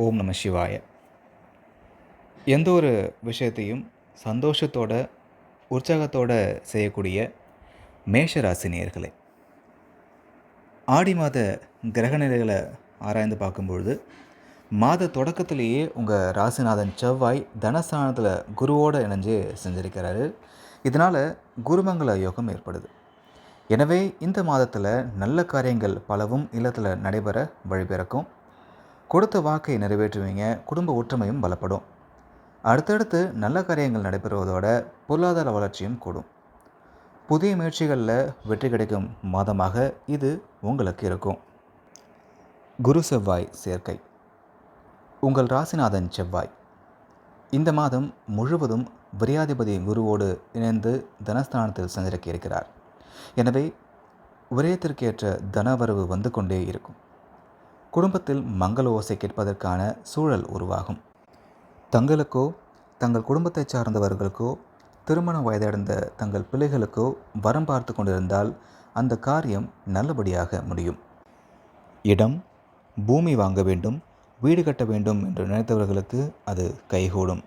ஓம் நம சிவாய. எந்த ஒரு விஷயத்தையும் சந்தோஷத்தோட உற்சாகத்தோட செய்யக்கூடிய மேஷராசி நேயர்களே, ஆடி மாத கிரகநிலைகளை ஆராய்ந்து பார்க்கும்பொழுது மாத தொடக்கத்திலேயே உங்கள் ராசிநாதன் செவ்வாய் தனஸ்தானத்தில் குருவோடு இணைஞ்சு செஞ்சிருக்கிறாரு. இதனால் குருமங்கள யோகம் ஏற்படுது. எனவே இந்த மாதத்தில் நல்ல காரியங்கள் பலவும் இல்லத்தில் நடைபெற வழிபிறக்கும். கொடுத்த வாக்கை நிறைவேற்றுவீங்க. குடும்ப ஒற்றுமையும் பலப்படும். அடுத்தடுத்து நல்ல காரியங்கள் நடைபெறுவதோட பொருளாதார வளர்ச்சியும் கூடும். புதிய முயற்சிகளில் வெற்றி கிடைக்கும் மாதமாக இது உங்களுக்கு இருக்கும். குரு செவ்வாய் சேர்க்கை. உங்கள் ராசிநாதன் செவ்வாய் இந்த மாதம் முழுவதும் விரையாதிபதி குருவோடு இணைந்து தனஸ்தானத்தில் சஞ்சரிக்க இருக்கிறார். எனவே விரயத்திற்கேற்ற தனவரவு வந்து கொண்டே இருக்கும். குடும்பத்தில் மங்கள ஓசை கேட்பதற்கான சூழல் உருவாகும். தங்களுக்கோ தங்கள் குடும்பத்தை சார்ந்தவர்களுக்கோ திருமண வயதடைந்த தங்கள் பிள்ளைகளுக்கோ வரம் பார்த்து கொண்டிருந்தால் அந்த காரியம் நல்லபடியாக முடியும். இடம், பூமி வாங்க வேண்டும், வீடு கட்ட வேண்டும் என்று நினைத்தவர்களுக்கு அது கைகூடும்.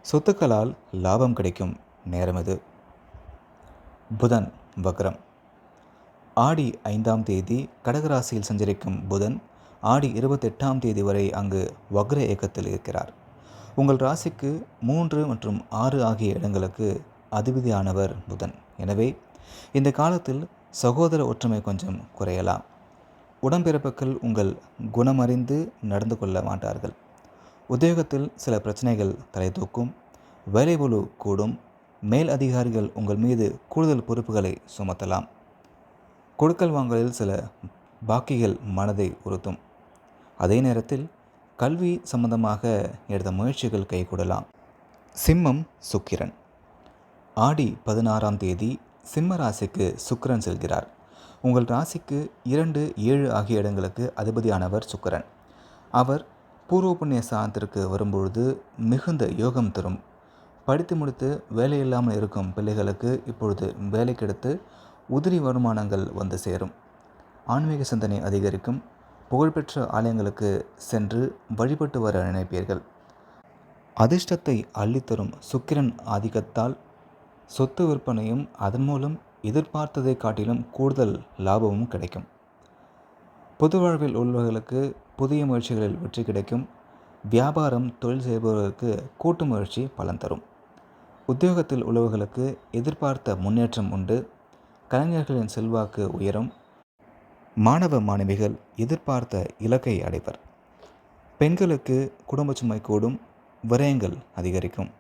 சொத்துக்களால் லாபம் கிடைக்கும் நேரம் இது. புதன் வக்ரம். ஆடி 5ஆம் தேதி கடகராசியில் சஞ்சரிக்கும் புதன் ஆடி 28ஆம் தேதி வரை அங்கு வக்ர இயக்கத்தில் இருக்கிறார். உங்கள் ராசிக்கு 3 மற்றும் 6 ஆகிய இடங்களுக்கு அதிபதியானவர் புதன். எனவே இந்த காலத்தில் சகோதர ஒற்றுமை கொஞ்சம் குறையலாம். உடன்பிறப்புகள் உங்கள் குணமறிந்து நடந்து கொள்ள மாட்டார்கள். உத்தியோகத்தில் சில பிரச்சனைகள் தலை தூக்கும். வேலைபளு கூடும். மேல் அதிகாரிகள் உங்கள் மீது கூடுதல் பொறுப்புகளை சுமத்தலாம். கொடுக்கல் வாங்கலில் சில பாக்கிகள் மனதை உறுத்தும். அதே நேரத்தில் கல்வி சம்பந்தமாக எடுத்த முயற்சிகள் கைகூடலாம். சிம்மம் சுக்கிரன். ஆடி 16ஆம் தேதி சிம்ம ராசிக்கு சுக்கிரன் செல்கிறார். உங்கள் ராசிக்கு 2, 7 ஆகிய இடங்களுக்கு அதிபதியானவர் சுக்கிரன். அவர் பூர்வ புண்ணிய ஸ்தானத்திற்கு வரும்பொழுது மிகுந்த யோகம் தரும். படித்து முடித்து வேலையில்லாமல் இருக்கும் பிள்ளைகளுக்கு இப்பொழுது வேலை கிடைத்து உதிரி வருமானங்கள் வந்து சேரும். ஆன்மீக சிந்தனை அதிகரிக்கும். புகழ்பெற்ற ஆலயங்களுக்கு சென்று வழிபட்டு வர நினைப்பீர்கள். அதிர்ஷ்டத்தை அள்ளித்தரும் சுக்கிரன் ஆதிக்கத்தால் சொத்து விற்பனையும் அதன் மூலம் எதிர்பார்த்ததை காட்டிலும் கூடுதல் லாபமும் கிடைக்கும். பொது வாழ்வில் உள்ளவர்களுக்கு புதிய முயற்சிகளில் வெற்றி கிடைக்கும். வியாபாரம், தொழில் செய்பவர்களுக்கு கூட்டு முயற்சி பலன் தரும். உத்தியோகத்தில் உள்ளவர்களுக்கு எதிர்பார்த்த முன்னேற்றம் உண்டு. கலைஞர்களின் செல்வாக்கு உயரும். மாணவ மாணவிகள் எதிர்பார்த்த இலக்கை அடைவர். பெண்களுக்கு குடும்ப சுமை கூடும். விரயங்கள் அதிகரிக்கும்.